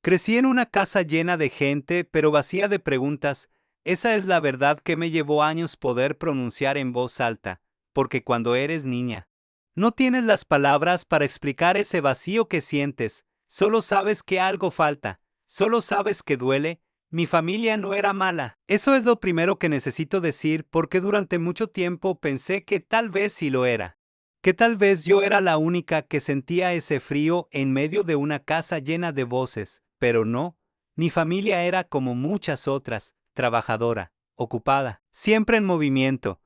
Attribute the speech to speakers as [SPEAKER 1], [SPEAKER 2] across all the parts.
[SPEAKER 1] Crecí en una casa llena de gente, pero vacía de preguntas. Esa es la verdad que me llevó años poder pronunciar en voz alta, porque cuando eres niña, no tienes las palabras para explicar ese vacío que sientes, solo sabes que algo falta, solo sabes que duele. Mi familia no era mala. Eso es lo primero que necesito decir porque durante mucho tiempo pensé que tal vez sí lo era. Que tal vez yo era la única que sentía ese frío en medio de una casa llena de voces, pero no. Mi familia era como muchas otras, trabajadora, ocupada, siempre en movimiento.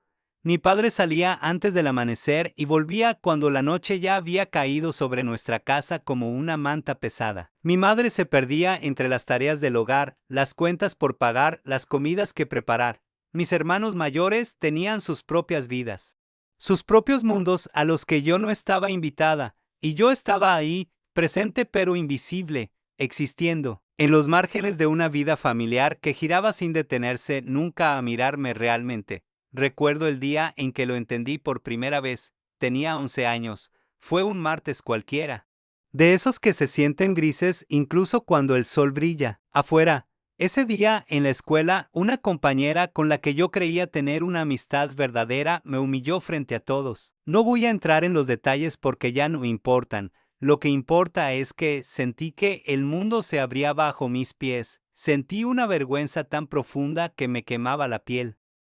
[SPEAKER 1] Mi padre salía antes del amanecer y volvía cuando la noche ya había caído sobre nuestra casa como una manta pesada. Mi madre se perdía entre las tareas del hogar, las cuentas por pagar, las comidas que preparar. Mis hermanos mayores tenían sus propias vidas, sus propios mundos a los que yo no estaba invitada, y yo estaba ahí, presente pero invisible, existiendo, en los márgenes de una vida familiar que giraba sin detenerse nunca a mirarme realmente. Recuerdo el día en que lo entendí por primera vez, tenía 11 años, fue un martes cualquiera. De esos que se sienten grises incluso cuando el sol brilla. Afuera, ese día en la escuela, una compañera con la que yo creía tener una amistad verdadera me humilló frente a todos. No voy a entrar en los detalles porque ya no importan. Lo que importa es que sentí que el mundo se abría bajo mis pies. Sentí una vergüenza tan profunda que me quemaba la piel.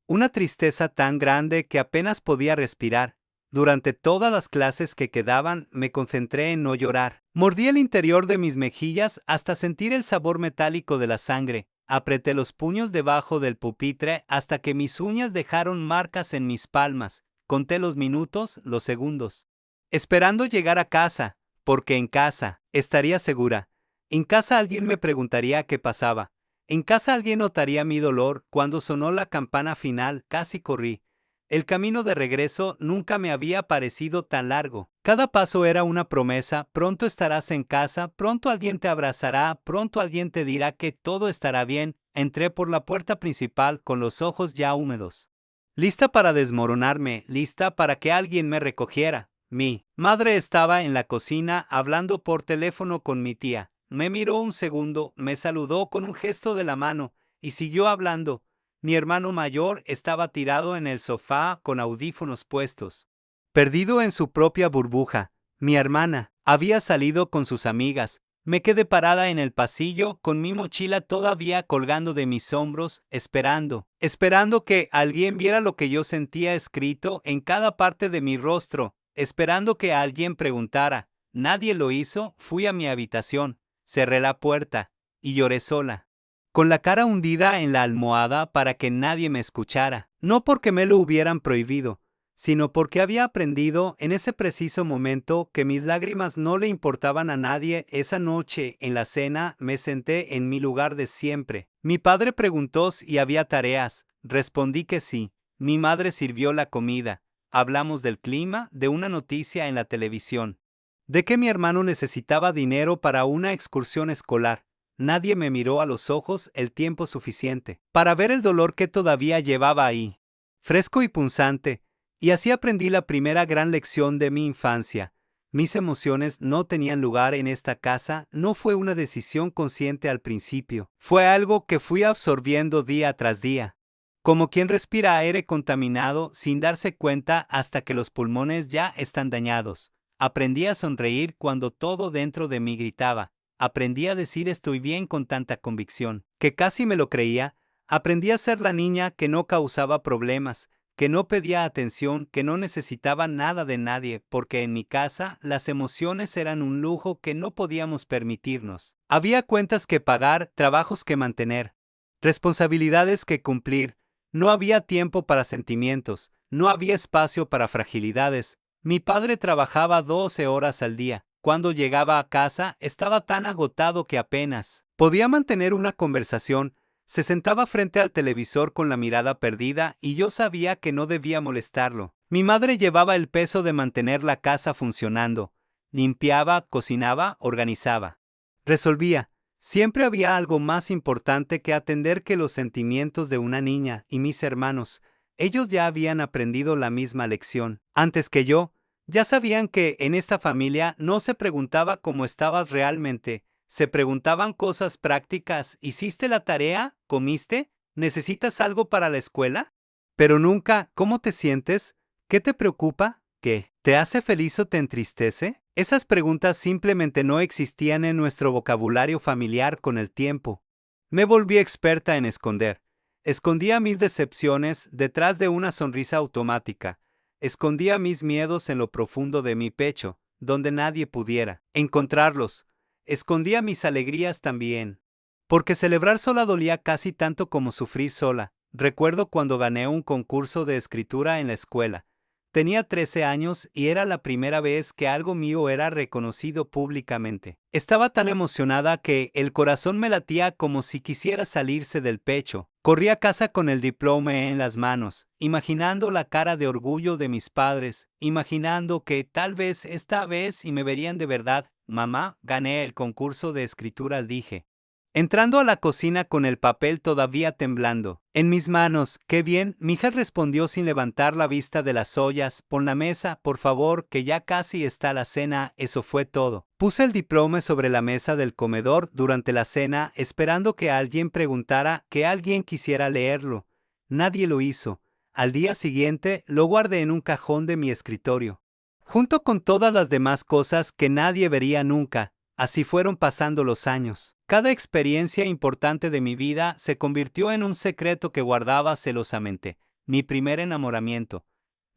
[SPEAKER 1] Una tristeza tan grande que apenas podía respirar. Durante todas las clases que quedaban, me concentré en no llorar. Mordí el interior de mis mejillas hasta sentir el sabor metálico de la sangre. Apreté los puños debajo del pupitre hasta que mis uñas dejaron marcas en mis palmas. Conté los minutos, los segundos, esperando llegar a casa, porque en casa estaría segura. En casa alguien me preguntaría qué pasaba. En casa alguien notaría mi dolor. Cuando sonó la campana final, casi corrí. El camino de regreso nunca me había parecido tan largo. Cada paso era una promesa: pronto estarás en casa, pronto alguien te abrazará, pronto alguien te dirá que todo estará bien. Entré por la puerta principal con los ojos ya húmedos, lista para desmoronarme, lista para que alguien me recogiera. Mi madre estaba en la cocina hablando por teléfono con mi tía. Me miró un segundo, me saludó con un gesto de la mano y siguió hablando. Mi hermano mayor estaba tirado en el sofá con audífonos puestos, perdido en su propia burbuja. Mi hermana había salido con sus amigas. Me quedé parada en el pasillo con mi mochila todavía colgando de mis hombros, esperando que alguien viera lo que yo sentía escrito en cada parte de mi rostro, esperando que alguien preguntara. Nadie lo hizo. Fui a mi habitación, cerré la puerta y lloré sola, con la cara hundida en la almohada para que nadie me escuchara. No porque me lo hubieran prohibido, sino porque había aprendido en ese preciso momento que mis lágrimas no le importaban a nadie. Esa noche en la cena me senté en mi lugar de siempre. Mi padre preguntó si había tareas. Respondí que sí. Mi madre sirvió la comida. Hablamos del clima, de una noticia en la televisión, de que mi hermano necesitaba dinero para una excursión escolar. Nadie me miró a los ojos el tiempo suficiente para ver el dolor que todavía llevaba ahí, fresco y punzante, y así aprendí la primera gran lección de mi infancia. Mis emociones no tenían lugar en esta casa. No fue una decisión consciente al principio, fue algo que fui absorbiendo día tras día, como quien respira aire contaminado sin darse cuenta hasta que los pulmones ya están dañados. Aprendí a sonreír cuando todo dentro de mí gritaba. Aprendí a decir estoy bien con tanta convicción, que casi me lo creía. Aprendí a ser la niña que no causaba problemas, que no pedía atención, que no necesitaba nada de nadie, porque en mi casa las emociones eran un lujo que no podíamos permitirnos. Había cuentas que pagar, trabajos que mantener, responsabilidades que cumplir. No había tiempo para sentimientos, no había espacio para fragilidades. Mi padre trabajaba 12 horas al día. Cuando llegaba a casa, estaba tan agotado que apenas podía mantener una conversación. Se sentaba frente al televisor con la mirada perdida y yo sabía que no debía molestarlo. Mi madre llevaba el peso de mantener la casa funcionando. Limpiaba, cocinaba, organizaba, resolvía. Siempre había algo más importante que atender que los sentimientos de una niña. Y mis hermanos, ellos ya habían aprendido la misma lección antes que yo. Ya sabían que en esta familia no se preguntaba cómo estabas realmente, Se preguntaban cosas prácticas: ¿hiciste la tarea? ¿Comiste? ¿Necesitas algo para la escuela? Pero nunca: ¿cómo te sientes? ¿Qué te preocupa? ¿Qué te hace feliz o te entristece? Esas preguntas simplemente no existían en nuestro vocabulario familiar con el tiempo. Me volví experta en esconder. Escondía mis decepciones detrás de una sonrisa automática. Escondía mis miedos en lo profundo de mi pecho, donde nadie pudiera encontrarlos. Escondía mis alegrías también. Porque celebrar sola dolía casi tanto como sufrir sola. Recuerdo cuando gané un concurso de escritura en la escuela. Tenía 13 años y era la primera vez que algo mío era reconocido públicamente. Estaba tan emocionada que el corazón me latía como si quisiera salirse del pecho. Corrí a casa con el diploma en las manos, imaginando la cara de orgullo de mis padres, imaginando que tal vez esta vez y me verían de verdad. Mamá, gané el concurso de escritura, dije. Entrando a la cocina con el papel todavía temblando en mis manos. «Qué bien», mi hija respondió sin levantar la vista de las ollas. «Pon la mesa, por favor, que ya casi está la cena». Eso fue todo. Puse el diploma sobre la mesa del comedor durante la cena, esperando que alguien preguntara, que alguien quisiera leerlo. Nadie lo hizo. Al día siguiente, lo guardé en un cajón de mi escritorio, junto con todas las demás cosas que nadie vería nunca. Así fueron pasando los años. Cada experiencia importante de mi vida se convirtió en un secreto que guardaba celosamente. Mi primer enamoramiento,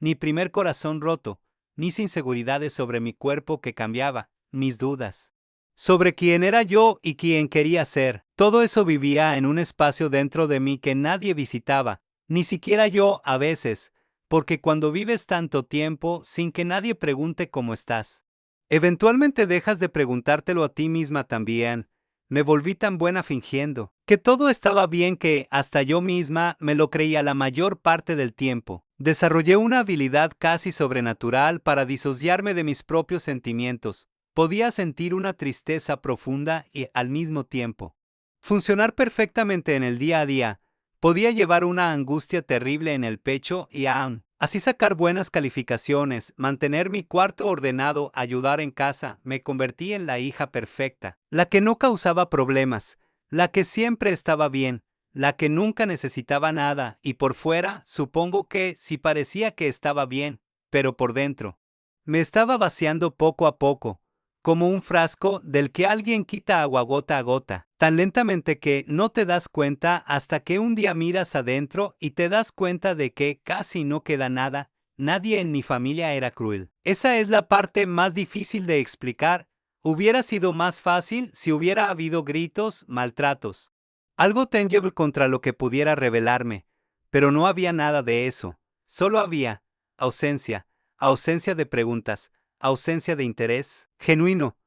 [SPEAKER 1] mi primer corazón roto, mis inseguridades sobre mi cuerpo que cambiaba, mis dudas sobre quién era yo y quién quería ser. Todo eso vivía en un espacio dentro de mí que nadie visitaba, ni siquiera yo a veces, porque cuando vives tanto tiempo sin que nadie pregunte cómo estás, eventualmente dejas de preguntártelo a ti misma también. Me volví tan buena fingiendo que todo estaba bien que hasta yo misma me lo creía la mayor parte del tiempo. Desarrollé una habilidad casi sobrenatural para disociarme de mis propios sentimientos. Podía sentir una tristeza profunda y, al mismo tiempo, funcionar perfectamente en el día a día. Podía llevar una angustia terrible en el pecho y aún así sacar buenas calificaciones, mantener mi cuarto ordenado, ayudar en casa. Me convertí en la hija perfecta, la que no causaba problemas, la que siempre estaba bien, la que nunca necesitaba nada, y por fuera, supongo que sí parecía que estaba bien, pero por dentro me estaba vaciando poco a poco, como un frasco del que alguien quita agua gota a gota, tan lentamente que no te das cuenta hasta que un día miras adentro y te das cuenta de que casi no queda nada. Nadie en mi familia era cruel. Esa es la parte más difícil de explicar. Hubiera sido más fácil si hubiera habido gritos, maltratos, algo tangible contra lo que pudiera revelarme, pero no había nada de eso. Solo había ausencia, ausencia de preguntas, ausencia de interés genuino,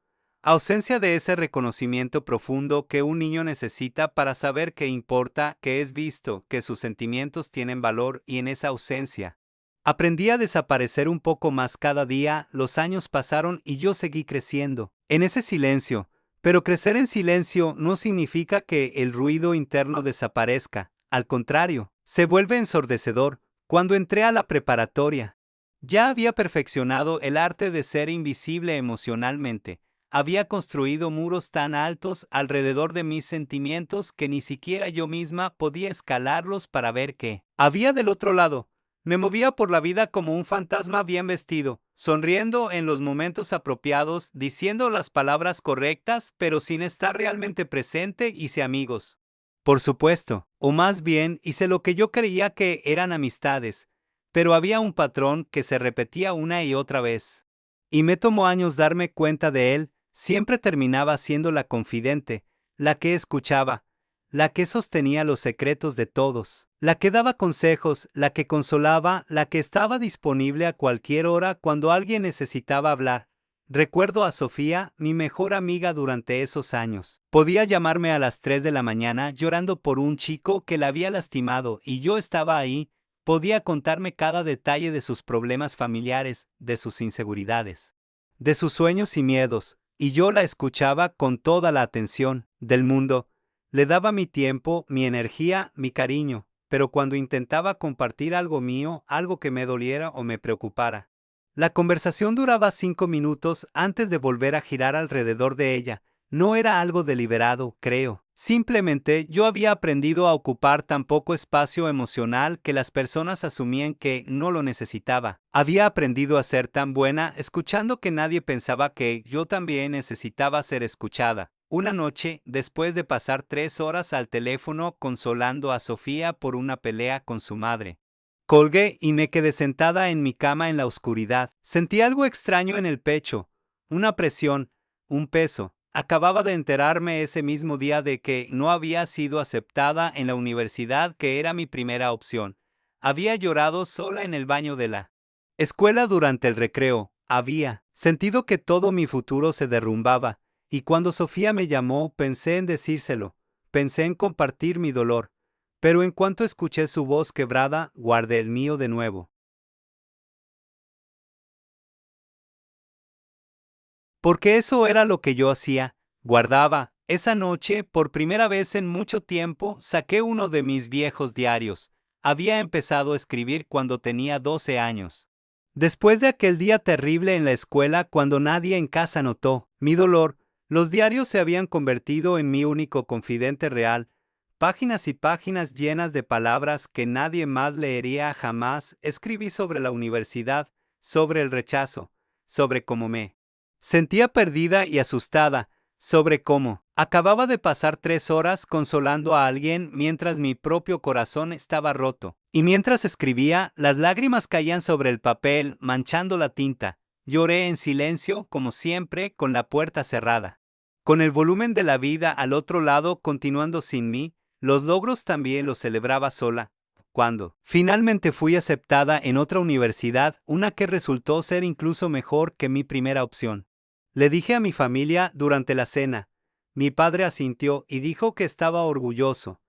[SPEAKER 1] ausencia de ese reconocimiento profundo que un niño necesita para saber que importa, que es visto, que sus sentimientos tienen valor. Y en esa ausencia aprendí a desaparecer un poco más cada día. Los años pasaron y yo seguí creciendo en ese silencio, pero crecer en silencio no significa que el ruido interno desaparezca. Al contrario, se vuelve ensordecedor. Cuando entré a la preparatoria, ya había perfeccionado el arte de ser invisible emocionalmente. Había construido muros tan altos alrededor de mis sentimientos que ni siquiera yo misma podía escalarlos para ver qué había del otro lado. Me movía por la vida como un fantasma bien vestido, sonriendo en los momentos apropiados, diciendo las palabras correctas, pero sin estar realmente presente. Hice amigos, por supuesto, o más bien hice lo que yo creía que eran amistades, pero había un patrón que se repetía una y otra vez. Y me tomó años darme cuenta de él. Siempre terminaba siendo la confidente, la que escuchaba, la que sostenía los secretos de todos, la que daba consejos, la que consolaba, la que estaba disponible a cualquier hora cuando alguien necesitaba hablar. Recuerdo a Sofía, mi mejor amiga durante esos años. Podía llamarme a las 3 de la mañana llorando por un chico que la había lastimado y yo estaba ahí. Podía contarme cada detalle de sus problemas familiares, de sus inseguridades, de sus sueños y miedos, y yo la escuchaba con toda la atención del mundo. Le daba mi tiempo, mi energía, mi cariño, pero cuando intentaba compartir algo mío, algo que me doliera o me preocupara, la conversación duraba 5 minutos antes de volver a girar alrededor de ella. No era algo deliberado, creo. Simplemente yo había aprendido a ocupar tan poco espacio emocional que las personas asumían que no lo necesitaba. Había aprendido a ser tan buena escuchando que nadie pensaba que yo también necesitaba ser escuchada. Una noche, después de pasar 3 horas al teléfono consolando a Sofía por una pelea con su madre, colgué y me quedé sentada en mi cama en la oscuridad. Sentí algo extraño en el pecho, una presión, un peso. Acababa de enterarme ese mismo día de que no había sido aceptada en la universidad, que era mi primera opción. Había llorado sola en el baño de la escuela durante el recreo. Había sentido que todo mi futuro se derrumbaba, y cuando Sofía me llamó pensé en decírselo, pensé en compartir mi dolor, pero en cuanto escuché su voz quebrada, guardé el mío de nuevo. Porque eso era lo que yo hacía, guardaba. Esa noche, por primera vez en mucho tiempo, saqué uno de mis viejos diarios. Había empezado a escribir cuando tenía 12 años. Después de aquel día terrible en la escuela, cuando nadie en casa notó mi dolor, los diarios se habían convertido en mi único confidente real. Páginas y páginas llenas de palabras que nadie más leería jamás. Escribí sobre la universidad, sobre el rechazo, sobre cómo me sentía perdida y asustada, sobre cómo acababa de pasar 3 horas consolando a alguien mientras mi propio corazón estaba roto. Y mientras escribía, las lágrimas caían sobre el papel, manchando la tinta. Lloré en silencio, como siempre, con la puerta cerrada. Con el volumen de la vida al otro lado continuando sin mí, los logros también los celebraba sola. Cuando finalmente fui aceptada en otra universidad, una que resultó ser incluso mejor que mi primera opción. Le dije a mi familia durante la cena. Mi padre asintió y dijo que estaba orgulloso.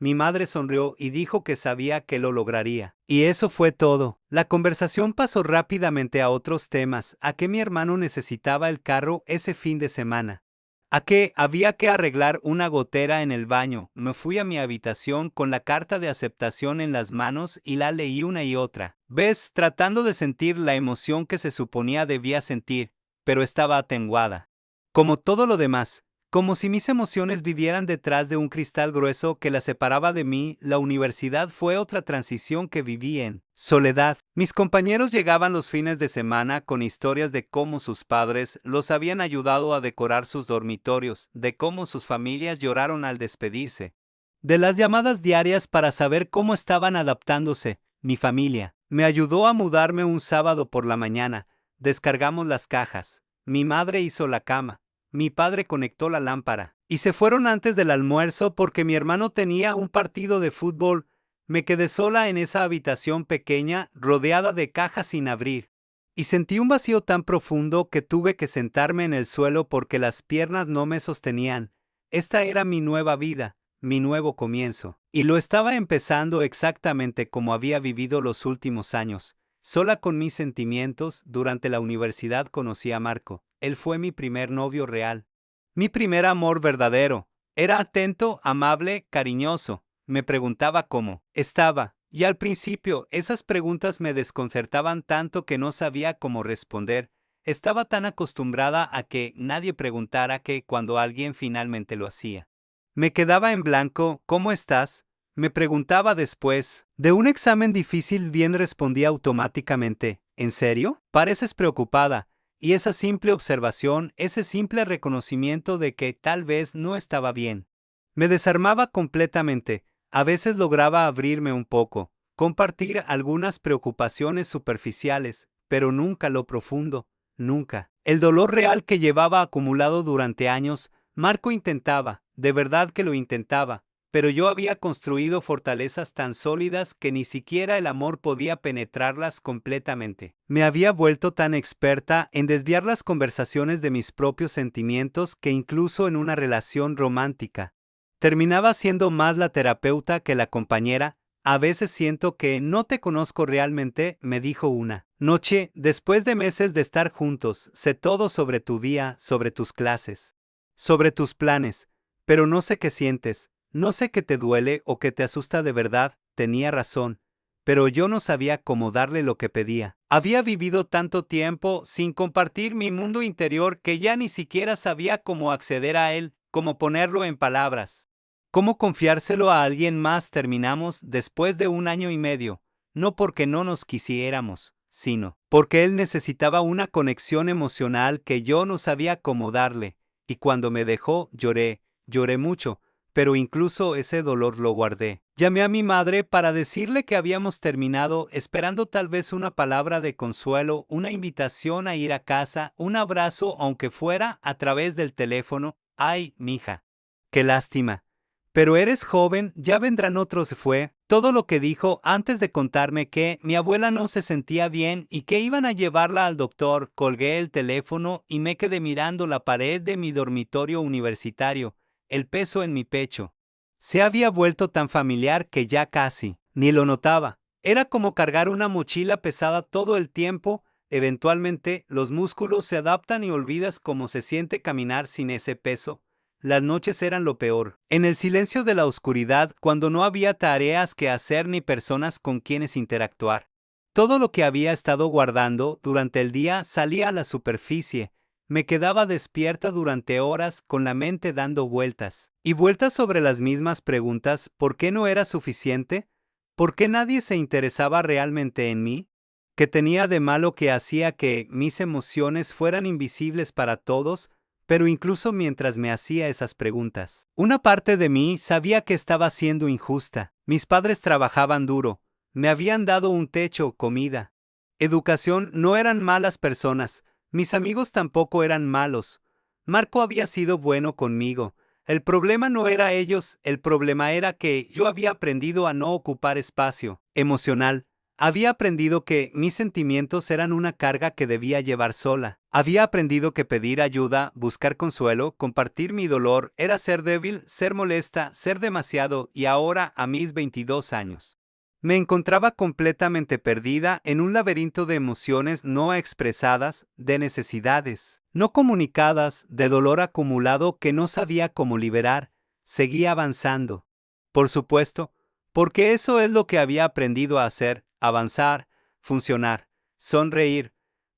[SPEAKER 1] Mi madre sonrió y dijo que sabía que lo lograría. Y eso fue todo. La conversación pasó rápidamente a otros temas, a que mi hermano necesitaba el carro ese fin de semana, a que había que arreglar una gotera en el baño. Me fui a mi habitación con la carta de aceptación en las manos y la leí una y otra vez, tratando de sentir la emoción que se suponía debía sentir, pero estaba atenuada. Como todo lo demás, como si mis emociones vivieran detrás de un cristal grueso que las separaba de mí. La universidad fue otra transición que viví en soledad. Mis compañeros llegaban los fines de semana con historias de cómo sus padres los habían ayudado a decorar sus dormitorios, de cómo sus familias lloraron al despedirse, de las llamadas diarias para saber cómo estaban adaptándose. Mi familia me ayudó a mudarme un sábado por la mañana. Descargamos las cajas. Mi madre hizo la cama. Mi padre conectó la lámpara. Y se fueron antes del almuerzo porque mi hermano tenía un partido de fútbol. Me quedé sola en esa habitación pequeña, rodeada de cajas sin abrir. Y sentí un vacío tan profundo que tuve que sentarme en el suelo porque las piernas no me sostenían. Esta era mi nueva vida, mi nuevo comienzo. Y lo estaba empezando exactamente como había vivido los últimos años. Sola con mis sentimientos. Durante la universidad conocí a Marco. Él fue mi primer novio real. Mi primer amor verdadero. Era atento, amable, cariñoso. Me preguntaba cómo estaba, y al principio esas preguntas me desconcertaban tanto que no sabía cómo responder. Estaba tan acostumbrada a que nadie preguntara que cuando alguien finalmente lo hacía, me quedaba en blanco. ¿Cómo estás?, me preguntaba después de un examen difícil. Bien, respondía automáticamente. ¿En serio? Pareces preocupada. Y esa simple observación, ese simple reconocimiento de que tal vez no estaba bien, me desarmaba completamente. A veces lograba abrirme un poco, compartir algunas preocupaciones superficiales, pero nunca lo profundo, nunca. El dolor real que llevaba acumulado durante años. Marco intentaba, de verdad que lo intentaba, pero yo había construido fortalezas tan sólidas que ni siquiera el amor podía penetrarlas completamente. Me había vuelto tan experta en desviar las conversaciones de mis propios sentimientos que incluso en una relación romántica terminaba siendo más la terapeuta que la compañera. A veces siento que no te conozco realmente, me dijo una noche, después de meses de estar juntos. Sé todo sobre tu día, sobre tus clases, sobre tus planes, pero no sé qué sientes, no sé qué te duele o qué te asusta de verdad. Tenía razón. pero yo no sabía cómo darle lo que pedía. Había vivido tanto tiempo sin compartir mi mundo interior que ya ni siquiera sabía cómo acceder a él, cómo ponerlo en palabras. Cómo confiárselo a alguien más. Terminamos después de 1 año y medio, no porque no nos quisiéramos, sino porque él necesitaba una conexión emocional que yo no sabía cómo darle, y cuando me dejó lloré mucho, pero incluso ese dolor lo guardé. Llamé a mi madre para decirle que habíamos terminado, esperando tal vez una palabra de consuelo, una invitación a ir a casa, un abrazo, aunque fuera a través del teléfono. Ay, mija, qué lástima. Pero eres joven, ya vendrán otros. Fue todo lo que dijo antes de contarme que mi abuela no se sentía bien y que iban a llevarla al doctor. Colgué el teléfono y me quedé mirando la pared de mi dormitorio universitario. El peso en mi pecho se había vuelto tan familiar que ya casi ni lo notaba. Era como cargar una mochila pesada todo el tiempo. Eventualmente, los músculos se adaptan y olvidas cómo se siente caminar sin ese peso. Las noches eran lo peor. En el silencio de la oscuridad, cuando no había tareas que hacer ni personas con quienes interactuar. Todo lo que había estado guardando durante el día salía a la superficie. Me quedaba despierta durante horas con la mente dando vueltas y vueltas sobre las mismas preguntas. ¿Por qué no era suficiente? ¿Por qué nadie se interesaba realmente en mí? ¿Qué tenía de malo que hacía que mis emociones fueran invisibles para todos? Pero incluso mientras me hacía esas preguntas, una parte de mí sabía que estaba siendo injusta. Mis padres trabajaban duro, me habían dado un techo, comida, educación. No eran malas personas. Mis amigos tampoco eran malos. Marco había sido bueno conmigo. El problema no era ellos, el problema era que yo había aprendido a no ocupar espacio emocional. Había aprendido que mis sentimientos eran una carga que debía llevar sola. Había aprendido que pedir ayuda, buscar consuelo, compartir mi dolor, era ser débil, ser molesta, ser demasiado. Y ahora, a mis 22 años, me encontraba completamente perdida en un laberinto de emociones no expresadas, de necesidades no comunicadas, de dolor acumulado que no sabía cómo liberar. Seguía avanzando. Por supuesto, porque eso es lo que había aprendido a hacer: avanzar, funcionar, sonreír.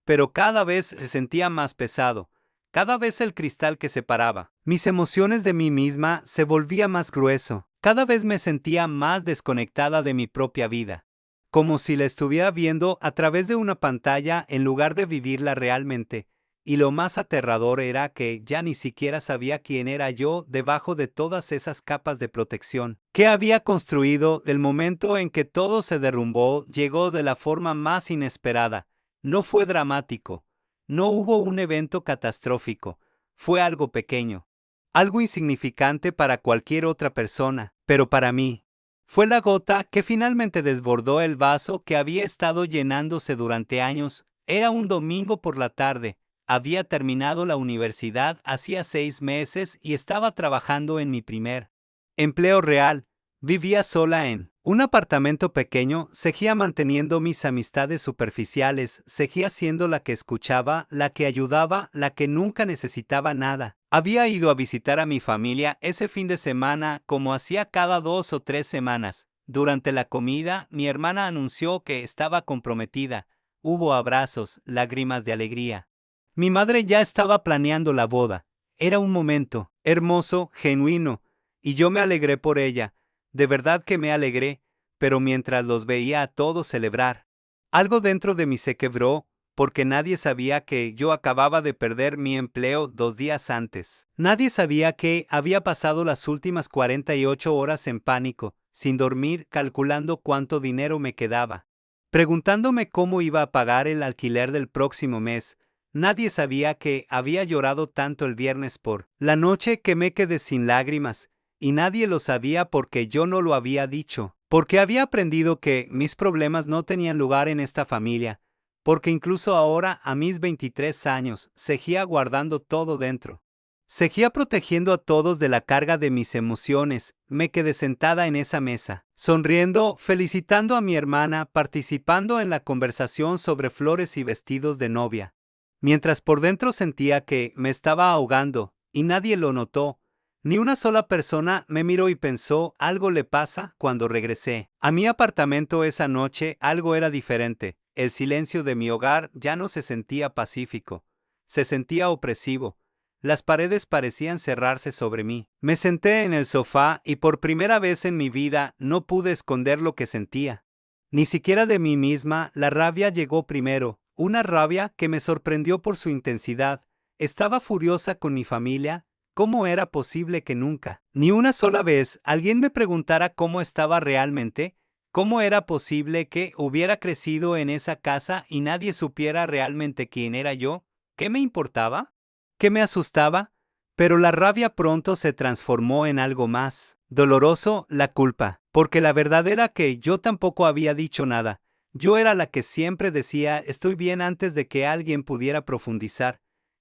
[SPEAKER 1] Pero cada vez se sentía más pesado. Cada vez el cristal que separaba mis emociones de mí misma se volvía más grueso. Cada vez me sentía más desconectada de mi propia vida. Como si la estuviera viendo a través de una pantalla en lugar de vivirla realmente. Y lo más aterrador era que ya ni siquiera sabía quién era yo debajo de todas esas capas de protección que había construido. El momento en que todo se derrumbó llegó de la forma más inesperada. No fue dramático. No hubo un evento catastrófico. Fue algo pequeño. Algo insignificante para cualquier otra persona, pero para mí fue la gota que finalmente desbordó el vaso que había estado llenándose durante años. Era un domingo por la tarde. Había terminado la universidad hacía 6 meses y estaba trabajando en mi primer empleo real. Vivía sola en un apartamento pequeño, seguía manteniendo mis amistades superficiales, seguía siendo la que escuchaba, la que ayudaba, la que nunca necesitaba nada. Había ido a visitar a mi familia ese fin de semana, como hacía cada 2 o 3 semanas. Durante la comida, mi hermana anunció que estaba comprometida. Hubo abrazos, lágrimas de alegría. Mi madre ya estaba planeando la boda. Era un momento hermoso, genuino, y yo me alegré por ella. De verdad que me alegré, pero mientras los veía a todos celebrar, algo dentro de mí se quebró, porque nadie sabía que yo acababa de perder mi empleo 2 días antes. Nadie sabía que había pasado las últimas 48 horas en pánico, sin dormir, calculando cuánto dinero me quedaba, preguntándome cómo iba a pagar el alquiler del próximo mes. Nadie sabía que había llorado tanto el viernes por la noche que me quedé sin lágrimas, y nadie lo sabía porque yo no lo había dicho, porque había aprendido que mis problemas no tenían lugar en esta familia, porque incluso ahora, a mis 23 años, seguía guardando todo dentro. Seguía protegiendo a todos de la carga de mis emociones. Me quedé sentada en esa mesa, sonriendo, felicitando a mi hermana, participando en la conversación sobre flores y vestidos de novia. Mientras por dentro sentía que me estaba ahogando, y nadie lo notó. Ni una sola persona me miró y pensó, algo le pasa. Cuando regresé a mi apartamento esa noche, algo era diferente. El silencio de mi hogar ya no se sentía pacífico, se sentía opresivo. Las paredes parecían cerrarse sobre mí. Me senté en el sofá y por primera vez en mi vida no pude esconder lo que sentía. Ni siquiera de mí misma, la rabia llegó primero, una rabia que me sorprendió por su intensidad. Estaba furiosa con mi familia. ¿Cómo era posible que nunca, ni una sola vez, alguien me preguntara cómo estaba realmente? ¿Cómo era posible que hubiera crecido en esa casa y nadie supiera realmente quién era yo? ¿Qué me importaba? ¿Qué me asustaba? Pero la rabia pronto se transformó en algo más doloroso, la culpa, porque la verdad era que yo tampoco había dicho nada. Yo era la que siempre decía estoy bien antes de que alguien pudiera profundizar.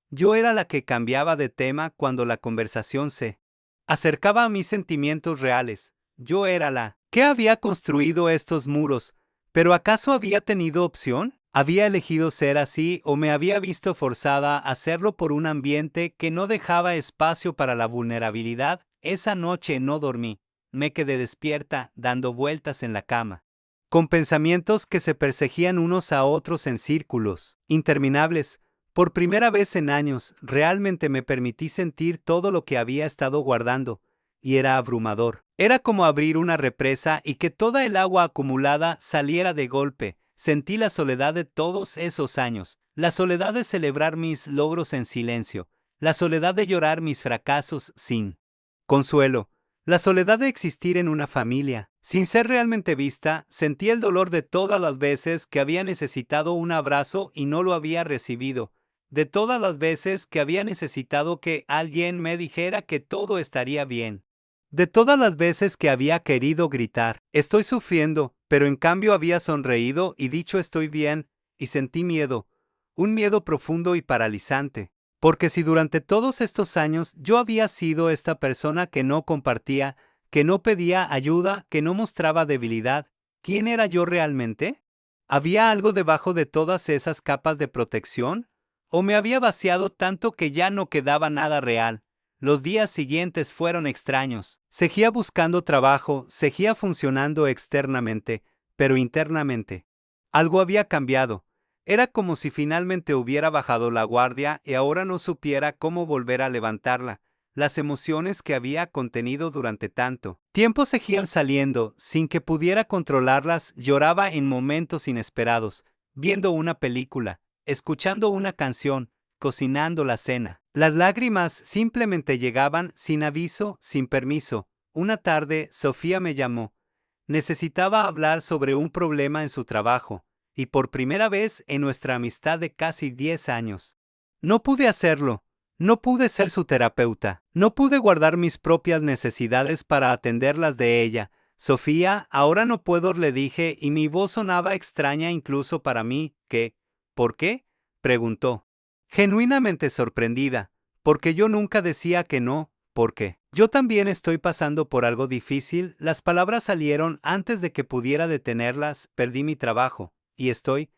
[SPEAKER 1] Yo era la que cambiaba de tema cuando la conversación se acercaba a mis sentimientos reales. Yo era la que había construido estos muros. ¿Pero acaso había tenido opción? ¿Había elegido ser así o me había visto forzada a hacerlo por un ambiente que no dejaba espacio para la vulnerabilidad? Esa noche no dormí. Me quedé despierta, dando vueltas en la cama, con pensamientos que se perseguían unos a otros en círculos interminables. Por primera vez en años, realmente me permití sentir todo lo que había estado guardando, y era abrumador. Era como abrir una represa y que toda el agua acumulada saliera de golpe. Sentí la soledad de todos esos años, la soledad de celebrar mis logros en silencio, la soledad de llorar mis fracasos sin consuelo, la soledad de existir en una familia. Sin ser realmente vista, sentí el dolor de todas las veces que había necesitado un abrazo y no lo había recibido, de todas las veces que había necesitado que alguien me dijera que todo estaría bien, de todas las veces que había querido gritar, estoy sufriendo, pero en cambio había sonreído y dicho estoy bien, y sentí miedo, un miedo profundo y paralizante. Porque si durante todos estos años yo había sido esta persona que no compartía, que no pedía ayuda, que no mostraba debilidad, ¿quién era yo realmente? ¿Había algo debajo de todas esas capas de protección? ¿O me había vaciado tanto que ya no quedaba nada real? Los días siguientes fueron extraños. Seguía buscando trabajo, seguía funcionando externamente, pero internamente algo había cambiado. Era como si finalmente hubiera bajado la guardia y ahora no supiera cómo volver a levantarla. Las emociones que había contenido durante tanto tiempo seguían saliendo, sin que pudiera controlarlas. Lloraba en momentos inesperados, viendo una película, escuchando una canción, cocinando la cena. Las lágrimas simplemente llegaban sin aviso, sin permiso. Una tarde, Sofía me llamó. Necesitaba hablar sobre un problema en su trabajo, y por primera vez en nuestra amistad de casi 10 años. No pude hacerlo, no pude ser su terapeuta, no pude guardar mis propias necesidades para atenderlas de ella. Sofía, ahora no puedo, le dije, y mi voz sonaba extraña incluso para mí. ¿Qué? ¿Por qué? Preguntó, genuinamente sorprendida, porque yo nunca decía que no. Porque yo también estoy pasando por algo difícil. Las palabras salieron antes de que pudiera detenerlas. Perdí mi trabajo. Y estoy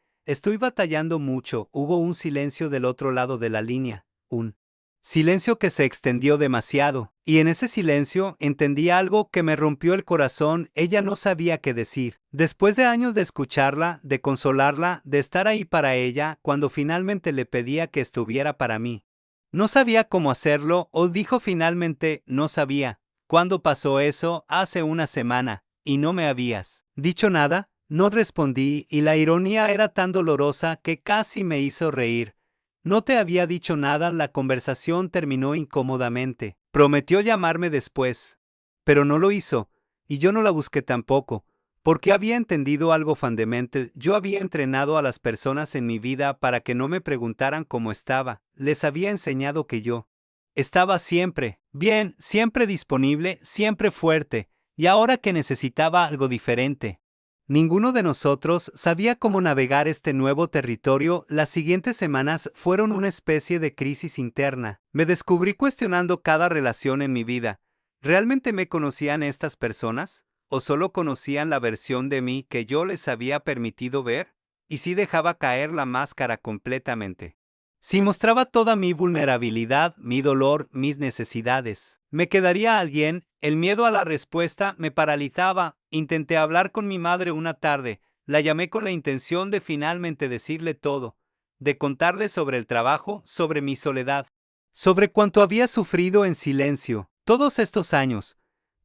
[SPEAKER 1] batallando mucho. Hubo un silencio del otro lado de la línea. Un silencio que se extendió demasiado. Y en ese silencio entendí algo que me rompió el corazón. Ella no sabía qué decir. Después de años de escucharla, de consolarla, de estar ahí para ella, cuando finalmente le pedía que estuviera para mí, no sabía cómo hacerlo, o dijo finalmente, no sabía. ¿Cuándo pasó eso? Hace una semana, y no me habías dicho nada. No respondí, y la ironía era tan dolorosa que casi me hizo reír. No te había dicho nada. La conversación terminó incómodamente. Prometió llamarme después, pero no lo hizo, y yo no la busqué tampoco. Porque había entendido algo fundamental. Yo había entrenado a las personas en mi vida para que no me preguntaran cómo estaba. Les había enseñado que yo estaba siempre bien, siempre disponible, siempre fuerte, y ahora que necesitaba algo diferente. Ninguno de nosotros sabía cómo navegar este nuevo territorio. Las siguientes semanas fueron una especie de crisis interna. Me descubrí cuestionando cada relación en mi vida. ¿Realmente me conocían estas personas? ¿O solo conocían la versión de mí que yo les había permitido ver? ¿Y si dejaba caer la máscara completamente? Si mostraba toda mi vulnerabilidad, mi dolor, mis necesidades, ¿Me quedaría alguien? El miedo a la respuesta me paralizaba. Intenté hablar con mi madre una tarde. La llamé con la intención de finalmente decirle todo, de contarle sobre el trabajo, sobre mi soledad, sobre cuánto había sufrido en silencio todos estos años.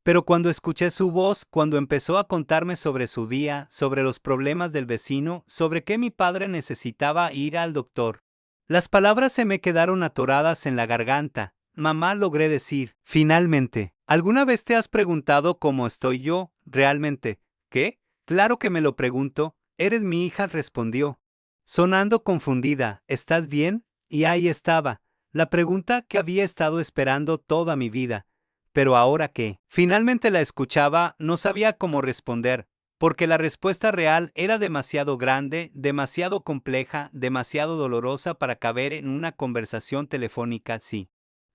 [SPEAKER 1] Pero cuando escuché su voz, cuando empezó a contarme sobre su día, sobre los problemas del vecino, sobre que mi padre necesitaba ir al doctor, las palabras se me quedaron atoradas en la garganta. Mamá, logré decir, finalmente, ¿alguna vez te has preguntado cómo estoy yo, realmente? ¿Qué? Claro que me lo pregunto. Eres mi hija, respondió, sonando confundida. ¿Estás bien? Y ahí estaba, la pregunta que había estado esperando toda mi vida. Pero ahora que finalmente la escuchaba, no sabía cómo responder, porque la respuesta real era demasiado grande, demasiado compleja, demasiado dolorosa para caber en una conversación telefónica así.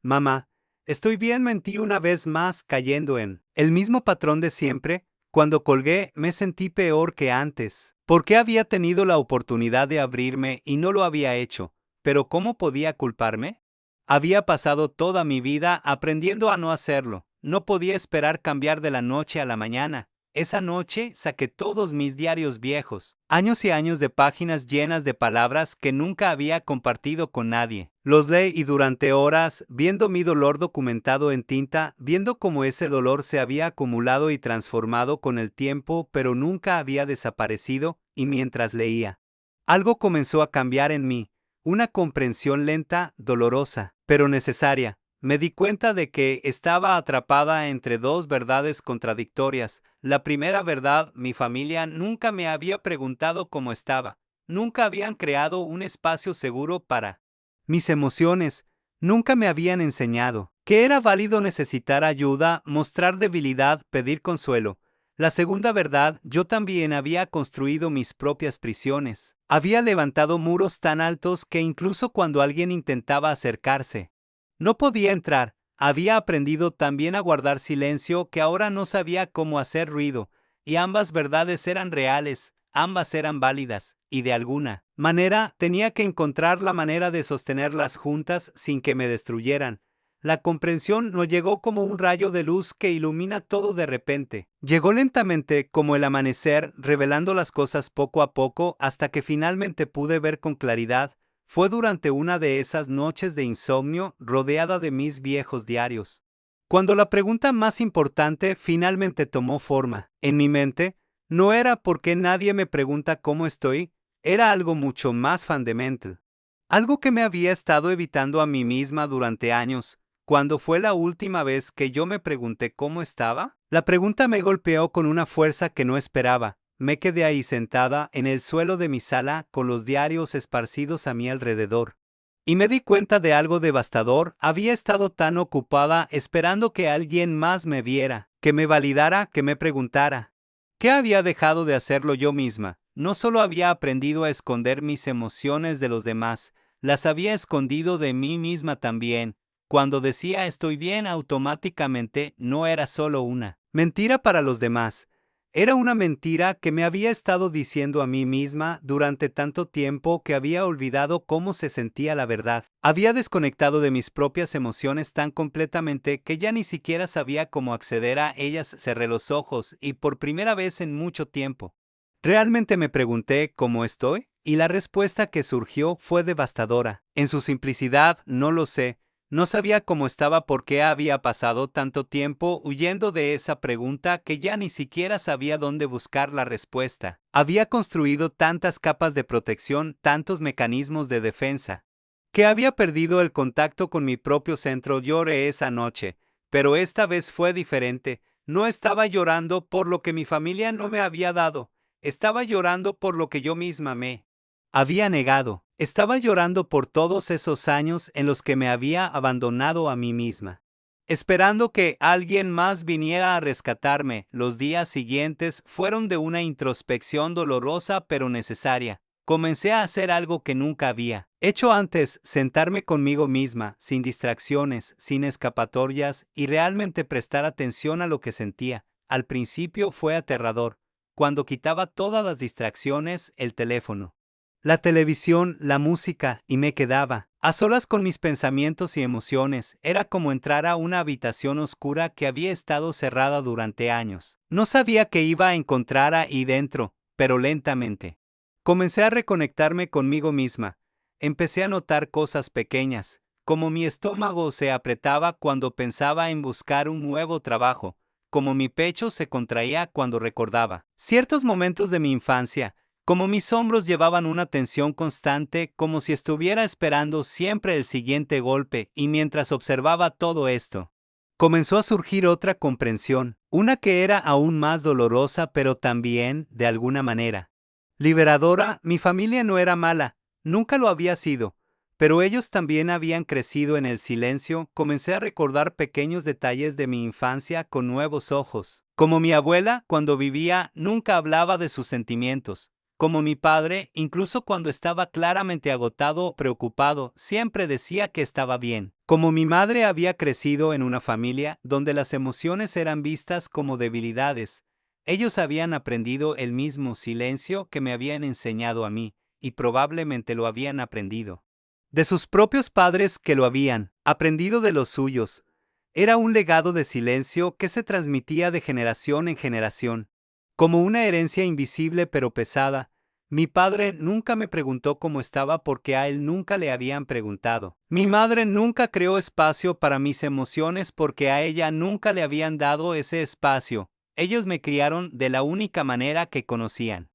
[SPEAKER 1] Mamá, estoy bien, mentí una vez más, cayendo en el mismo patrón de siempre. Cuando colgué, me sentí peor que antes. ¿Por qué había tenido la oportunidad de abrirme y no lo había hecho? ¿Pero cómo podía culparme? Había pasado toda mi vida aprendiendo a no hacerlo. No podía esperar cambiar de la noche a la mañana. Esa noche saqué todos mis diarios viejos, años y años de páginas llenas de palabras que nunca había compartido con nadie. Los leí y durante horas, viendo mi dolor documentado en tinta, viendo cómo ese dolor se había acumulado y transformado con el tiempo, pero nunca había desaparecido, y mientras leía, algo comenzó a cambiar en mí. Una comprensión lenta, dolorosa, pero necesaria. Me di cuenta de que estaba atrapada entre dos verdades contradictorias. La primera verdad, mi familia nunca me había preguntado cómo estaba. Nunca habían creado un espacio seguro para mis emociones. Nunca me habían enseñado que era válido necesitar ayuda, mostrar debilidad, pedir consuelo. La segunda verdad, yo también había construido mis propias prisiones. Había levantado muros tan altos que incluso cuando alguien intentaba acercarse, no podía entrar. Había aprendido también a guardar silencio, que ahora no sabía cómo hacer ruido, y ambas verdades eran reales, ambas eran válidas, y de alguna manera tenía que encontrar la manera de sostenerlas juntas sin que me destruyeran. La comprensión no llegó como un rayo de luz que ilumina todo de repente. Llegó lentamente como el amanecer, revelando las cosas poco a poco hasta que finalmente pude ver con claridad. Fue durante una de esas noches de insomnio, rodeada de mis viejos diarios, cuando la pregunta más importante finalmente tomó forma. En mi mente, no era por qué nadie me pregunta cómo estoy, era algo mucho más fundamental. Algo que me había estado evitando a mí misma durante años. ¿Cuándo fue la última vez que yo me pregunté cómo estaba? La pregunta me golpeó con una fuerza que no esperaba. Me quedé ahí sentada en el suelo de mi sala con los diarios esparcidos a mi alrededor. Y me di cuenta de algo devastador. Había estado tan ocupada esperando que alguien más me viera, que me validara, que me preguntara. ¿Qué había dejado de hacerlo yo misma? No solo había aprendido a esconder mis emociones de los demás, las había escondido de mí misma también. Cuando decía estoy bien, automáticamente no era solo una mentira para los demás. Era una mentira que me había estado diciendo a mí misma durante tanto tiempo que había olvidado cómo se sentía la verdad. Había desconectado de mis propias emociones tan completamente que ya ni siquiera sabía cómo acceder a ellas. Cerré los ojos y por primera vez en mucho tiempo, realmente me pregunté cómo estoy, y la respuesta que surgió fue devastadora. En su simplicidad, no lo sé. No sabía cómo estaba porque había pasado tanto tiempo huyendo de esa pregunta que ya ni siquiera sabía dónde buscar la respuesta. Había construido tantas capas de protección, tantos mecanismos de defensa, que había perdido el contacto con mi propio centro. Lloré esa noche, pero esta vez fue diferente. No estaba llorando por lo que mi familia no me había dado. Estaba llorando por lo que yo misma me había negado. Estaba llorando por todos esos años en los que me había abandonado a mí misma, esperando que alguien más viniera a rescatarme. Los días siguientes fueron de una introspección dolorosa pero necesaria. Comencé a hacer algo que nunca había hecho antes, sentarme conmigo misma, sin distracciones, sin escapatorias, y realmente prestar atención a lo que sentía. Al principio fue aterrador. Cuando quitaba todas las distracciones, el teléfono, la televisión, la música, y me quedaba a solas con mis pensamientos y emociones. Era como entrar a una habitación oscura que había estado cerrada durante años. No sabía qué iba a encontrar ahí dentro, pero lentamente comencé a reconectarme conmigo misma. Empecé a notar cosas pequeñas, como mi estómago se apretaba cuando pensaba en buscar un nuevo trabajo, como mi pecho se contraía cuando recordaba ciertos momentos de mi infancia, como mis hombros llevaban una tensión constante, como si estuviera esperando siempre el siguiente golpe, y mientras observaba todo esto, comenzó a surgir otra comprensión, una que era aún más dolorosa pero también, de alguna manera, liberadora. Mi familia no era mala, nunca lo había sido, pero ellos también habían crecido en el silencio. Comencé a recordar pequeños detalles de mi infancia con nuevos ojos, como mi abuela, cuando vivía, nunca hablaba de sus sentimientos. Como mi padre, incluso cuando estaba claramente agotado o preocupado, siempre decía que estaba bien. Como mi madre había crecido en una familia donde las emociones eran vistas como debilidades, ellos habían aprendido el mismo silencio que me habían enseñado a mí, y probablemente lo habían aprendido de sus propios padres, que lo habían aprendido de los suyos. Era un legado de silencio que se transmitía de generación en generación, como una herencia invisible pero pesada. Mi padre nunca me preguntó cómo estaba porque a él nunca le habían preguntado. Mi madre nunca creó espacio para mis emociones porque a ella nunca le habían dado ese espacio. Ellos me criaron de la única manera que conocían,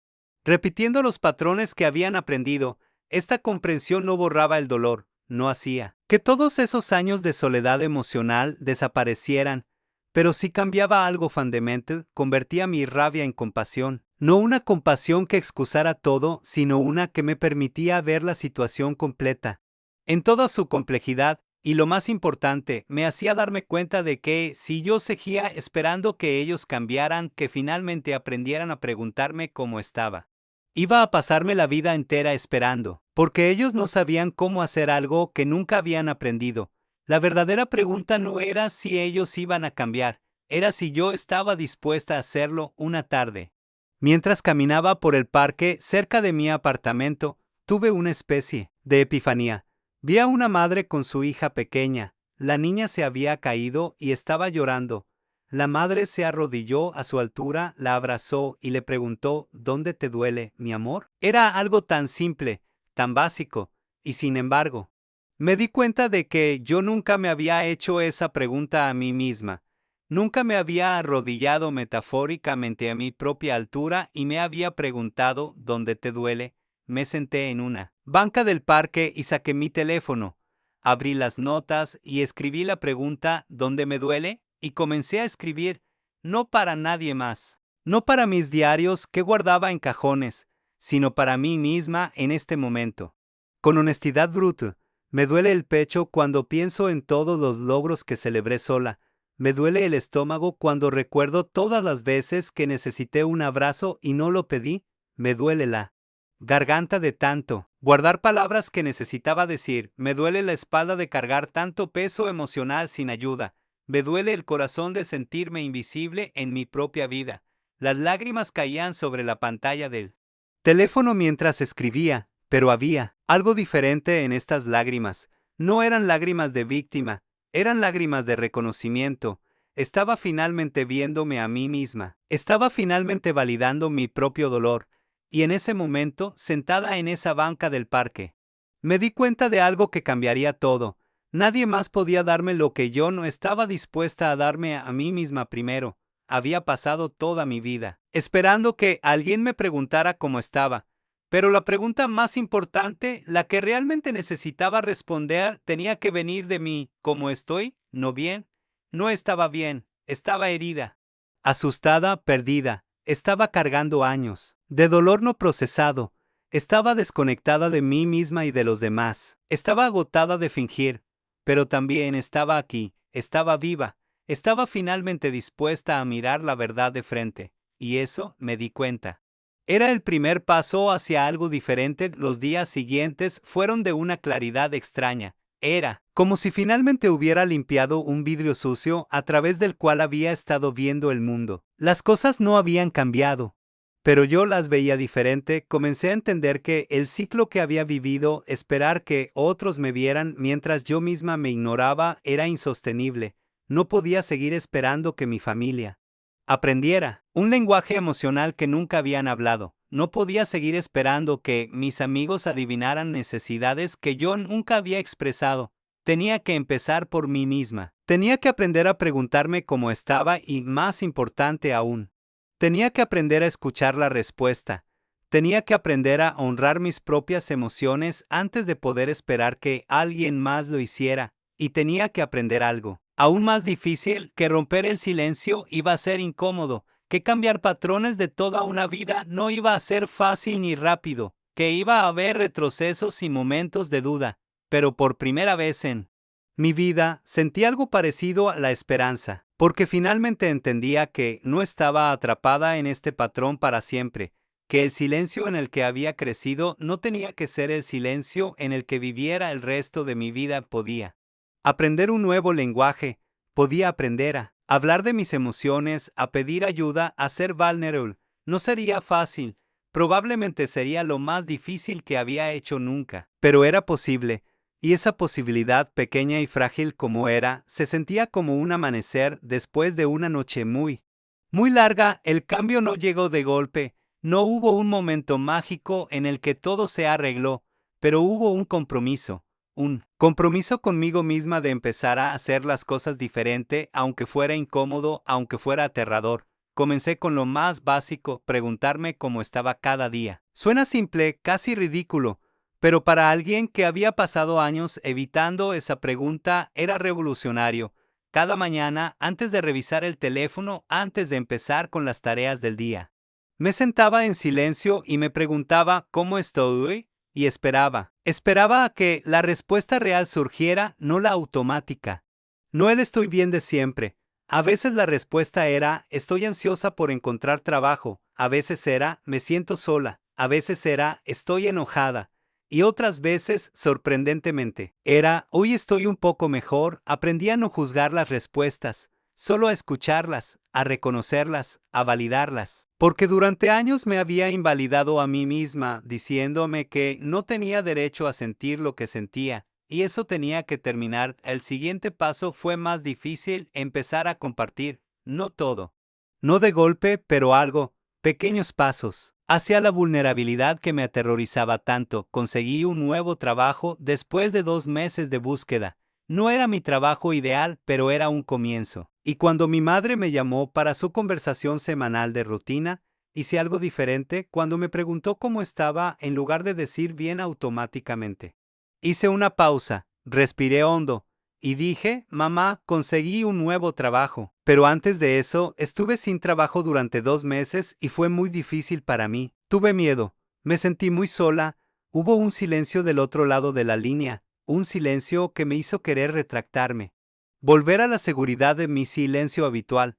[SPEAKER 1] repitiendo los patrones que habían aprendido. Esta comprensión no borraba el dolor, no hacía que todos esos años de soledad emocional desaparecieran, pero sí cambiaba algo fundamental. Convertía mi rabia en compasión, no una compasión que excusara todo, sino una que me permitía ver la situación completa, en toda su complejidad, y lo más importante, me hacía darme cuenta de que, si yo seguía esperando que ellos cambiaran, que finalmente aprendieran a preguntarme cómo estaba, iba a pasarme la vida entera esperando, porque ellos no sabían cómo hacer algo que nunca habían aprendido. La verdadera pregunta no era si ellos iban a cambiar, era si yo estaba dispuesta a hacerlo. Una tarde, mientras caminaba por el parque cerca de mi apartamento, tuve una especie de epifanía. Vi a una madre con su hija pequeña. La niña se había caído y estaba llorando. La madre se arrodilló a su altura, la abrazó y le preguntó: ¿Dónde te duele, mi amor? Era algo tan simple, tan básico, y sin embargo, me di cuenta de que yo nunca me había hecho esa pregunta a mí misma. Nunca me había arrodillado metafóricamente a mi propia altura y me había preguntado: ¿dónde te duele? Me senté en una banca del parque y saqué mi teléfono. Abrí las notas y escribí la pregunta: ¿dónde me duele? Y comencé a escribir, no para nadie más, no para mis diarios que guardaba en cajones, sino para mí misma en este momento. Con honestidad bruta, me duele el pecho cuando pienso en todos los logros que celebré sola. Me duele el estómago cuando recuerdo todas las veces que necesité un abrazo y no lo pedí. Me duele la garganta de tanto guardar palabras que necesitaba decir. Me duele la espalda de cargar tanto peso emocional sin ayuda. Me duele el corazón de sentirme invisible en mi propia vida. Las lágrimas caían sobre la pantalla del teléfono mientras escribía, pero había algo diferente en estas lágrimas. No eran lágrimas de víctima, eran lágrimas de reconocimiento. Estaba finalmente viéndome a mí misma. Estaba finalmente validando mi propio dolor. Y en ese momento, sentada en esa banca del parque, me di cuenta de algo que cambiaría todo. Nadie más podía darme lo que yo no estaba dispuesta a darme a mí misma primero. Había pasado toda mi vida esperando que alguien me preguntara cómo estaba, pero la pregunta más importante, la que realmente necesitaba responder, tenía que venir de mí. ¿Cómo estoy? No bien. No estaba bien, estaba herida, asustada, perdida. Estaba cargando años de dolor no procesado. Estaba desconectada de mí misma y de los demás. Estaba agotada de fingir, pero también estaba aquí, estaba viva, estaba finalmente dispuesta a mirar la verdad de frente. Y eso, me di cuenta, era el primer paso hacia algo diferente. Los días siguientes fueron de una claridad extraña. Era como si finalmente hubiera limpiado un vidrio sucio a través del cual había estado viendo el mundo. Las cosas no habían cambiado. Pero yo las veía diferente, comencé a entender que el ciclo que había vivido, esperar que otros me vieran mientras yo misma me ignoraba, era insostenible. No podía seguir esperando que mi familia aprendiera un lenguaje emocional que nunca habían hablado. No podía seguir esperando que mis amigos adivinaran necesidades que yo nunca había expresado. Tenía que empezar por mí misma. Tenía que aprender a preguntarme cómo estaba y, más importante aún, tenía que aprender a escuchar la respuesta. Tenía que aprender a honrar mis propias emociones antes de poder esperar que alguien más lo hiciera. Y tenía que aprender algo aún más difícil: que romper el silencio iba a ser incómodo, que cambiar patrones de toda una vida no iba a ser fácil ni rápido, que iba a haber retrocesos y momentos de duda. Pero por primera vez en mi vida sentí algo parecido a la esperanza, porque finalmente entendía que no estaba atrapada en este patrón para siempre, que el silencio en el que había crecido no tenía que ser el silencio en el que viviera el resto de mi vida. Podía aprender un nuevo lenguaje, podía aprender a hablar de mis emociones, a pedir ayuda, a ser vulnerable. No sería fácil, probablemente sería lo más difícil que había hecho nunca, pero era posible. Y esa posibilidad, pequeña y frágil como era, se sentía como un amanecer después de una noche muy larga. El cambio no llegó de golpe, no hubo un momento mágico en el que todo se arregló, pero hubo un compromiso conmigo misma de empezar a hacer las cosas diferente, aunque fuera incómodo, aunque fuera aterrador. Comencé con lo más básico: preguntarme cómo estaba cada día. Suena simple, casi ridículo, pero para alguien que había pasado años evitando esa pregunta era revolucionario. Cada mañana, antes de revisar el teléfono, antes de empezar con las tareas del día, me sentaba en silencio y me preguntaba ¿cómo estoy? Y esperaba a que la respuesta real surgiera, no la automática. No el estoy bien de siempre. A veces la respuesta era estoy ansiosa por encontrar trabajo, a veces era me siento sola, a veces era estoy enojada, y otras veces, sorprendentemente, era hoy estoy un poco mejor. Aprendí a no juzgar las respuestas, solo a escucharlas, a reconocerlas, a validarlas. Porque durante años me había invalidado a mí misma, diciéndome que no tenía derecho a sentir lo que sentía, y eso tenía que terminar. El siguiente paso fue más difícil: empezar a compartir, no todo. No de golpe, pero algo, pequeños pasos, hacia la vulnerabilidad que me aterrorizaba tanto. Conseguí un nuevo trabajo después de 2 meses de búsqueda. No era mi trabajo ideal, pero era un comienzo. Y cuando mi madre me llamó para su conversación semanal de rutina, hice algo diferente. Cuando me preguntó cómo estaba, en lugar de decir bien automáticamente, hice una pausa, respiré hondo, y dije, mamá, conseguí un nuevo trabajo. Pero antes de eso, estuve sin trabajo durante 2 meses y fue muy difícil para mí. Tuve miedo, me sentí muy sola, hubo un silencio del otro lado de la línea. Un silencio que me hizo querer retractarme, volver a la seguridad de mi silencio habitual.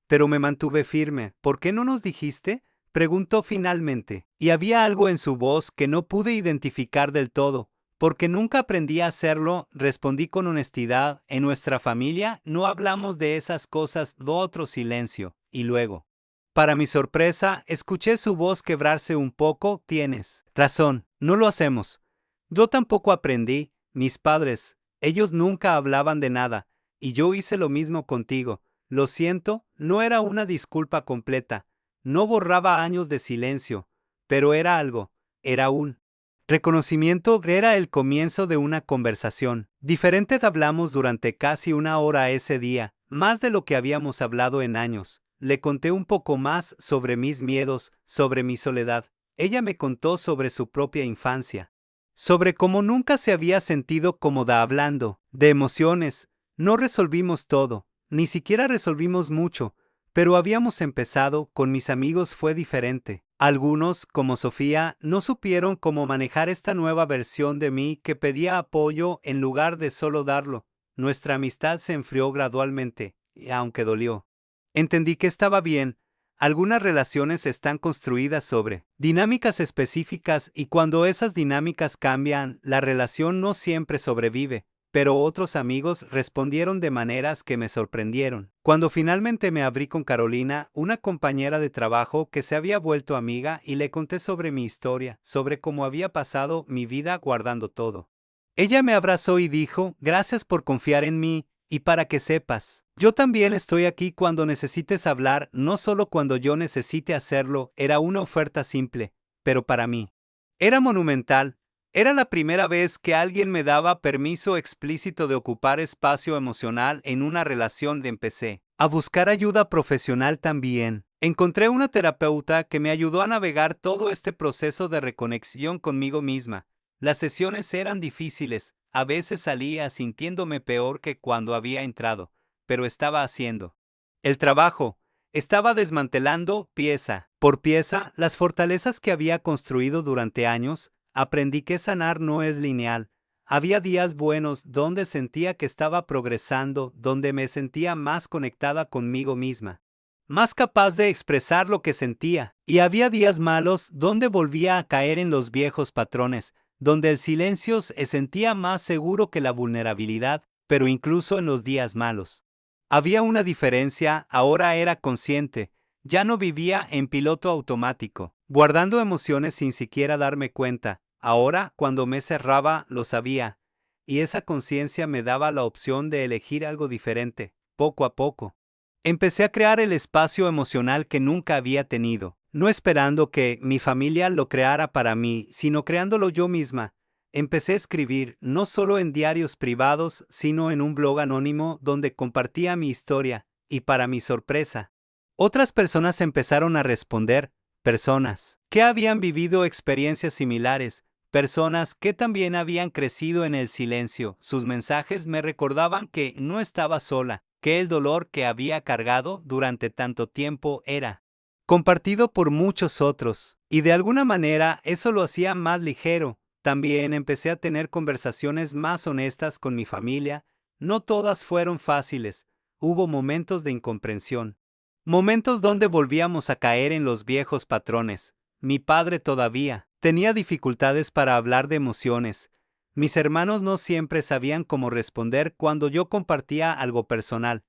[SPEAKER 1] Pero me mantuve firme. ¿Por qué no nos dijiste? Preguntó finalmente, y había algo en su voz que no pude identificar del todo. Porque nunca aprendí a hacerlo, respondí con honestidad. En nuestra familia no hablamos de esas cosas. Otro silencio, y luego, para mi sorpresa, escuché su voz quebrarse un poco. Tienes razón, no lo hacemos. Yo tampoco aprendí. Mis padres, ellos nunca hablaban de nada, y yo hice lo mismo contigo. Lo siento, no era una disculpa completa, no borraba años de silencio, pero era algo, era un reconocimiento. Era el comienzo de una conversación diferente. Hablamos durante casi 1 hora ese día, más de lo que habíamos hablado en años. Le conté un poco más sobre mis miedos, sobre mi soledad. Ella me contó sobre su propia infancia, sobre cómo nunca se había sentido cómoda hablando de emociones. No resolvimos todo, ni siquiera resolvimos mucho, pero habíamos empezado. Con mis amigos fue diferente. Algunos, como Sofía, no supieron cómo manejar esta nueva versión de mí que pedía apoyo en lugar de solo darlo. Nuestra amistad se enfrió gradualmente, y aunque dolió, entendí que estaba bien. Algunas relaciones están construidas sobre dinámicas específicas y cuando esas dinámicas cambian, la relación no siempre sobrevive. pero otros amigos respondieron de maneras que me sorprendieron. Cuando finalmente me abrí con Carolina, una compañera de trabajo que se había vuelto amiga, y le conté sobre mi historia, sobre cómo había pasado mi vida guardando todo. Ella me abrazó y dijo, gracias por confiar en mí, y para que sepas, yo también estoy aquí cuando necesites hablar, no solo cuando yo necesite hacerlo. Era una oferta simple, pero para mí era monumental. Era la primera vez que alguien me daba permiso explícito de ocupar espacio emocional en una relación. Empecé a buscar ayuda profesional también. Encontré una terapeuta que me ayudó a navegar todo este proceso de reconexión conmigo misma. Las sesiones eran difíciles, a veces salía sintiéndome peor que cuando había entrado, pero estaba haciendo el trabajo. Estaba desmantelando, pieza por pieza, las fortalezas que había construido durante años. Aprendí que sanar no es lineal. Había días buenos donde sentía que estaba progresando, donde me sentía más conectada conmigo misma, más capaz de expresar lo que sentía, y había días malos donde volvía a caer en los viejos patrones, donde el silencio se sentía más seguro que la vulnerabilidad. Pero incluso en los días malos había una diferencia. Ahora era consciente. Ya no vivía en piloto automático, guardando emociones sin siquiera darme cuenta. Ahora, cuando me cerraba, lo sabía, y esa conciencia me daba la opción de elegir algo diferente. Poco a poco empecé a crear el espacio emocional que nunca había tenido, no esperando que mi familia lo creara para mí, sino creándolo yo misma. Empecé a escribir, no solo en diarios privados, sino en un blog anónimo donde compartía mi historia, y para mi sorpresa, otras personas empezaron a responder, personas que habían vivido experiencias similares, personas que también habían crecido en el silencio. Sus mensajes me recordaban que no estaba sola, que el dolor que había cargado durante tanto tiempo era compartido por muchos otros, y de alguna manera eso lo hacía más ligero. También empecé a tener conversaciones más honestas con mi familia. No todas fueron fáciles, hubo momentos de incomprensión, momentos donde volvíamos a caer en los viejos patrones. Mi padre todavía tenía dificultades para hablar de emociones. Mis hermanos no siempre sabían cómo responder cuando yo compartía algo personal,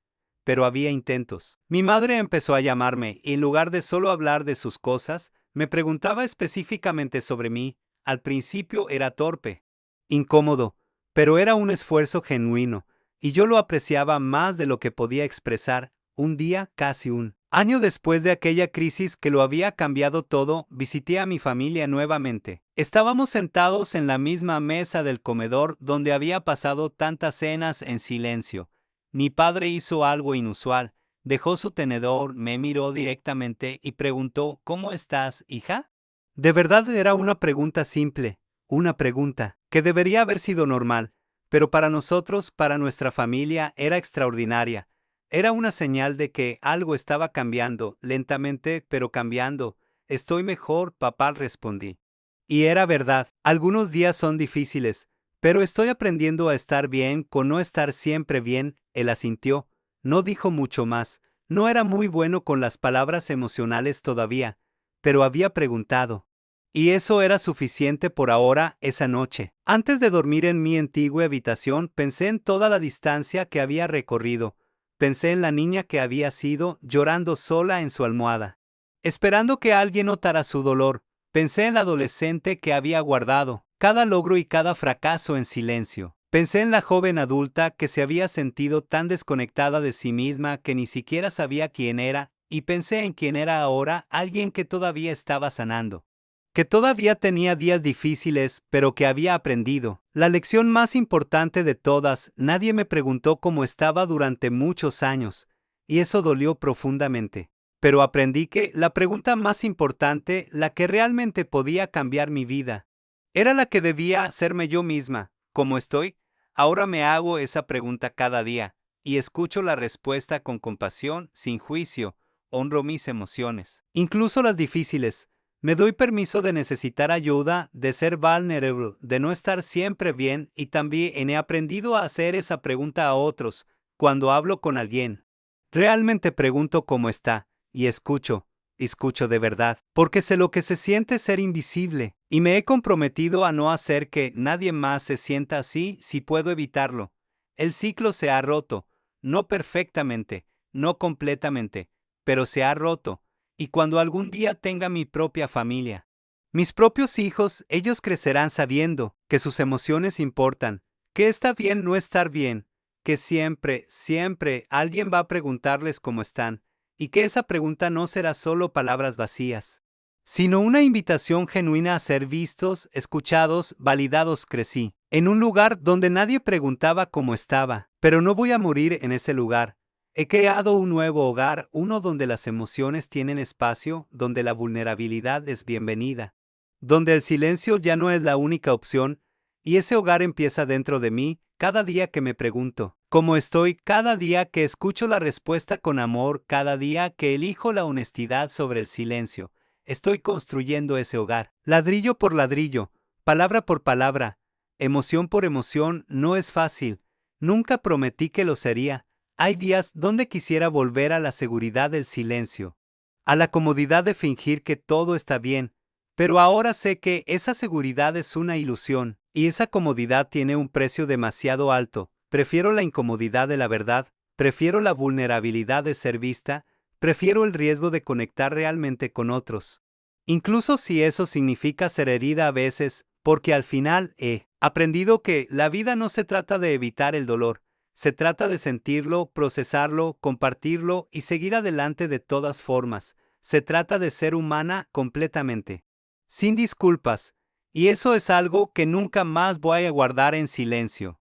[SPEAKER 1] pero había intentos. Mi madre empezó a llamarme y en lugar de solo hablar de sus cosas, me preguntaba específicamente sobre mí. Al principio era torpe, incómodo, pero era un esfuerzo genuino, y yo lo apreciaba más de lo que podía expresar. Un día, casi un año después de aquella crisis que lo había cambiado todo, visité a mi familia nuevamente. Estábamos sentados en la misma mesa del comedor donde había pasado tantas cenas en silencio. Mi padre hizo algo inusual. Dejó su tenedor, me miró directamente y preguntó, ¿cómo estás, hija? De verdad era una pregunta simple, una pregunta que debería haber sido normal, pero para nosotros, para nuestra familia, era extraordinaria. Era una señal de que algo estaba cambiando, lentamente, pero cambiando. Estoy mejor, papá, respondí. Y era verdad. Algunos días son difíciles, pero estoy aprendiendo a estar bien con no estar siempre bien. Él asintió. No dijo mucho más. No era muy bueno con las palabras emocionales todavía, pero había preguntado. Y eso era suficiente por ahora. Esa noche, antes de dormir en mi antigua habitación, pensé en toda la distancia que había recorrido. Pensé en la niña que había sido, llorando sola en su almohada, esperando que alguien notara su dolor. Pensé en la adolescente que había guardado cada logro y cada fracaso en silencio. Pensé en la joven adulta que se había sentido tan desconectada de sí misma que ni siquiera sabía quién era, y pensé en quién era ahora, alguien que todavía estaba sanando, que todavía tenía días difíciles, pero que había aprendido la lección más importante de todas. Nadie me preguntó cómo estaba durante muchos años, y eso dolió profundamente. Pero aprendí que la pregunta más importante, la que realmente podía cambiar mi vida, era la que debía hacerme yo misma. ¿Cómo estoy? Ahora me hago esa pregunta cada día, y escucho la respuesta con compasión, sin juicio. Honro mis emociones, incluso las difíciles. Me doy permiso de necesitar ayuda, de ser vulnerable, de no estar siempre bien, y también he aprendido a hacer esa pregunta a otros. Cuando hablo con alguien, realmente pregunto cómo está, y escucho. escucho de verdad, porque sé lo que se siente ser invisible, y me he comprometido a no hacer que nadie más se sienta así si puedo evitarlo. El ciclo se ha roto, no perfectamente, no completamente, pero se ha roto, y cuando algún día tenga mi propia familia, mis propios hijos, ellos crecerán sabiendo que sus emociones importan, que está bien no estar bien, que siempre, siempre alguien va a preguntarles cómo están, y que esa pregunta no será solo palabras vacías, sino una invitación genuina a ser vistos, escuchados, validados. Crecí en un lugar donde nadie preguntaba cómo estaba, pero no voy a morir en ese lugar. He creado un nuevo hogar, uno donde las emociones tienen espacio, donde la vulnerabilidad es bienvenida, donde el silencio ya no es la única opción, y ese hogar empieza dentro de mí, cada día que me pregunto cómo estoy, cada día que escucho la respuesta con amor, cada día que elijo la honestidad sobre el silencio. Estoy construyendo ese hogar, ladrillo por ladrillo, palabra por palabra, emoción por emoción. No es fácil, nunca prometí que lo sería. Hay días donde quisiera volver a la seguridad del silencio, a la comodidad de fingir que todo está bien, pero ahora sé que esa seguridad es una ilusión, y esa comodidad tiene un precio demasiado alto. Prefiero la incomodidad de la verdad, prefiero la vulnerabilidad de ser vista, prefiero el riesgo de conectar realmente con otros. Incluso si eso significa ser herida a veces, porque al final he aprendido que la vida no se trata de evitar el dolor, se trata de sentirlo, procesarlo, compartirlo y seguir adelante de todas formas. Se trata de ser humana completamente, sin disculpas, y eso es algo que nunca más voy a guardar en silencio.